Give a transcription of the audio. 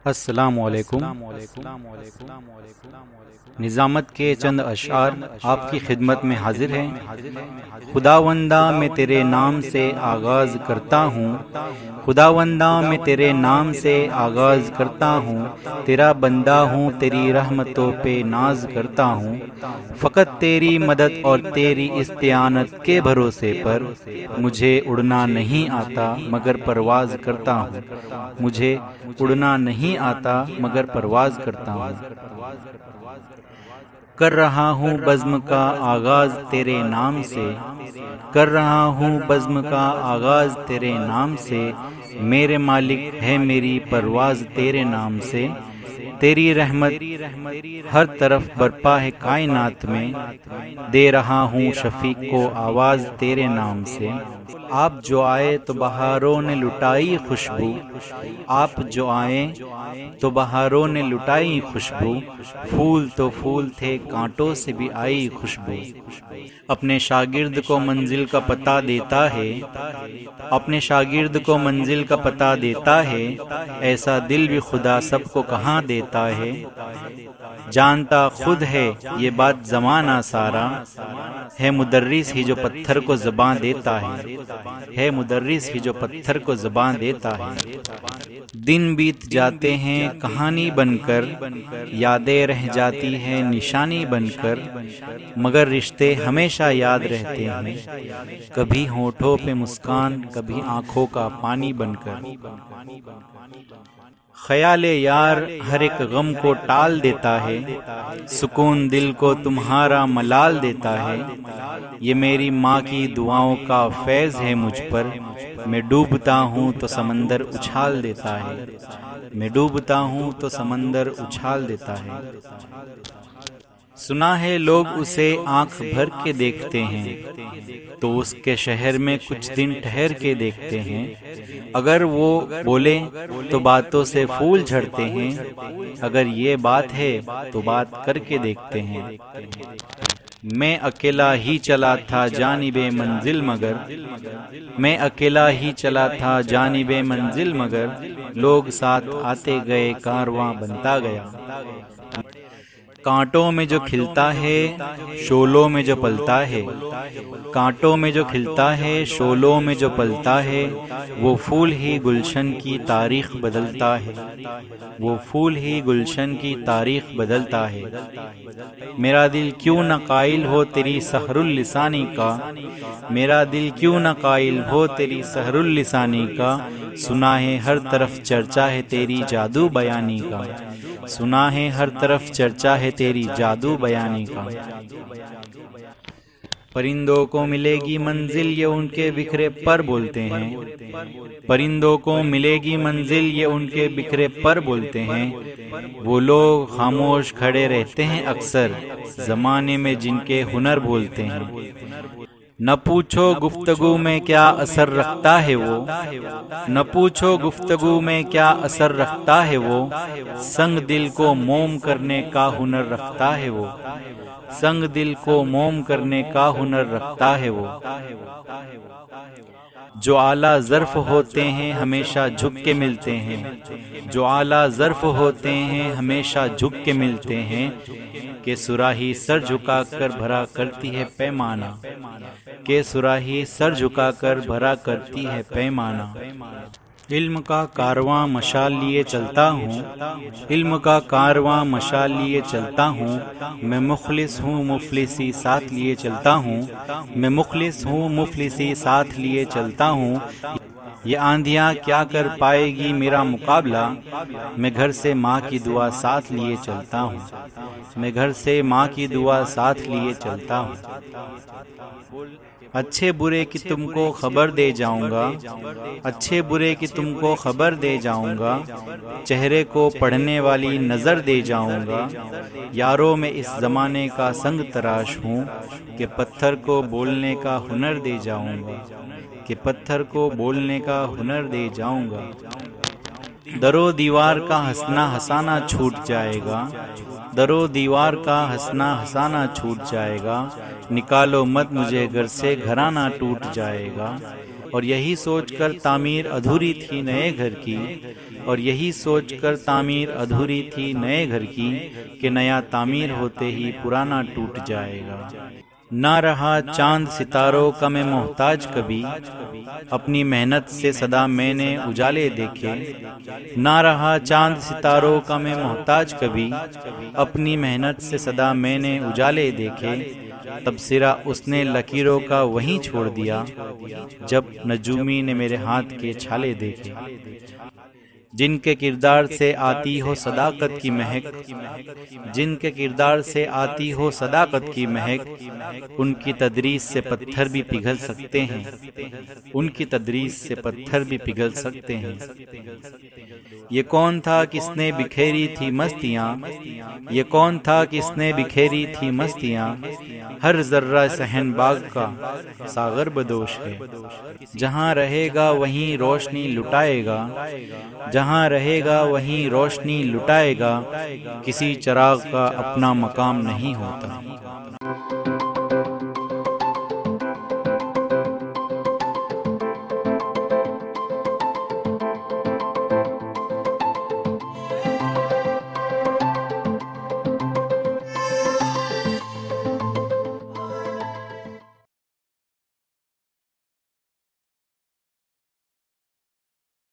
अस्सलामुअलैकुम। निज़ामत के चंद अशआर आपकी खिदमत में हाजिर हैं। खुदावंदा मैं तेरे नाम से आगाज़ करता हूँ, खुदावंदा मैं तेरे नाम से आगाज़ करता हूँ। तेरा बंदा हूँ, तेरी रहमतों पे नाज करता हूँ। फ़कत तेरी मदद और तेरी इस्तिआनत के भरोसे पर मुझे उड़ना नहीं आता मगर परवाज़ करता हूँ। मुझे उड़ना नहीं आता मगर परवाज़ करता हूँ। कर रहा हूँ बज़्म का आगाज़ तेरे नाम से, कर रहा हूँ बज़्म का आगाज़ तेरे नाम से। मेरे मालिक है मेरी परवाज़ तेरे नाम से। तेरी रहमत हर तरफ बरपा है कायनात में, दे रहा हूँ शफीक को आवाज़ तेरे नाम से। आप जो आए तो बहारों ने लुटाई खुशबू, आप जो आए तो बहारों ने लुटाई खुशबू। फूल तो फूल थे, कांटों से भी आई खुशबू। अपने शागिर्द को मंजिल का पता देता है, अपने शागिर्द को मंजिल का पता देता है। ऐसा दिल भी खुदा सबको कहाँ देता है। जानता खुद है ये बात ज़माना सारा, है मुदर्रिस ही जो पत्थर को ज़बान देता है मुदर्रिस ही जो पत्थर को ज़बान देता है। दिन बीत जाते हैं कहानी बनकर, यादें रह जाती हैं निशानी बनकर। मगर रिश्ते हमेशा याद रहते हैं, कभी होठों पे मुस्कान कभी आंखों का पानी बनकर। ख्याले यार हर एक गम को टाल देता है, सुकून दिल को तुम्हारा मलाल देता है। ये मेरी माँ की दुआओं का फैज़ है मुझ पर। मैं डूबता हूँ तो समंदर उछाल देता है, मैं डूबता हूँ तो समंदर उछाल देता है। सुना है लोग उसे आंख भर के देखते हैं, तो उसके शहर में कुछ दिन ठहर के देखते हैं। अगर वो बोले तो बातों से फूल झड़ते हैं, अगर ये बात है तो बात करके देखते हैं। मैं अकेला ही चला था जानिबे मंजिल मगर, मैं अकेला ही चला था जानिबे मंजिल मगर। लोग साथ आते गए कारवां बनता गया। कांटों में जो खिलता है शोलों में जो पलता है, कांटों में जो खिलता है शोलों में जो पलता है। वो फूल ही गुलशन की तारीख बदलता है, वो फूल ही गुलशन की तारीख बदलता है। मेरा दिल क्यों न कायल हो तेरी सहरुल लिसानी का, मेरा दिल क्यों न कायल हो तेरी सहरुल लिसानी का। सुना है हर तरफ चर्चा है तेरी जादू बयानी का, सुना है हर तरफ चर्चा है तेरी जादू बयानी का। परिंदों को मिलेगी मंजिल ये उनके बिखरे पर बोलते हैं, परिंदों को मिलेगी मंजिल ये उनके बिखरे पर बोलते हैं। वो लोग खामोश खड़े रहते हैं अक्सर, जमाने में जिनके हुनर बोलते हैं। न पूछो गुफ्तगू में क्या असर रखता है वो, न पूछो गुफ्तगू में क्या असर रखता है वो। संग दिल को मोम करने का हुनर रखता है वो, संग दिल को मोम करने का हुनर रखता है वो। जो आला ज़र्फ होते हैं हमेशा झुक के मिलते हैं, जो आला ज़र्फ होते हैं हमेशा झुक के मिलते हैं। के सुराही सर झुकाकर भरा करती है पैमाना, के सुराही सर झुकाकर भरा करती है पैमाना। इल्म का कारवां मशाल लिए चलता हूँ, इल्म का कारवां मशाल लिए चलता हूँ। मैं मुखलिस हूँ मुफलिसी साथ लिए चलता हूँ, मैं मुखलिस हूँ मुफलिसी साथ लिए चलता हूँ। ये आंधियाँ क्या कर पाएगी मेरा मुकाबला, मैं घर से माँ की दुआ साथ लिए चलता हूँ, मैं घर से माँ की दुआ साथ लिए चलता हूँ। अच्छे बुरे की तुमको खबर दे जाऊंगा, अच्छे बुरे की तुमको खबर दे जाऊंगा। चेहरे को पढ़ने वाली नज़र दे जाऊंगा। यारों में इस ज़माने का संग तराश हूँ, कि पत्थर को बोलने का हुनर दे जाऊंगा, कि पत्थर को बोलने का हुनर दे जाऊंगा। दरो दीवार का हंसना हंसाना छूट जाएगा, दरो दीवार का हंसना हंसाना छूट जाएगा। निकालो मत मुझे घर से घराना टूट जाएगा, और यही सोचकर तामीर अधूरी थी नए घर की, और यही सोचकर तामीर अधूरी थी नए घर की, कि नया तामीर होते ही पुराना टूट जाएगा। ना रहा चांद सितारों का मैं मोहताज कभी, अपनी मेहनत से सदा मैंने उजाले देखे। ना रहा चांद सितारों का मैं मोहताज कभी, अपनी मेहनत से सदा मैंने उजाले देखे। तबसरा उसने लकीरों का वहीं छोड़ दिया, जब नजूमी ने मेरे हाथ के छाले देखे। जिनके किरदार से आती हो सदाकत की महक, जिनके किरदार से आती हो सदाकत की महक, उनकी तदरीस से पत्थर भी पिघल सकते हैं, उनकी तदरीस से पत्थर भी पिघल सकते हैं। ये कौन था किसने बिखेरी थी मस्तियाँ, ये कौन था किसने बिखेरी थी मस्तियाँ, हर जर्रा सहन बाग का सागर बदोश है। जहाँ रहेगा वहीं रोशनी लुटाएगा, जहाँ रहेगा वहीं रोशनी लुटाएगा, किसी चराग का अपना मकाम नहीं होता।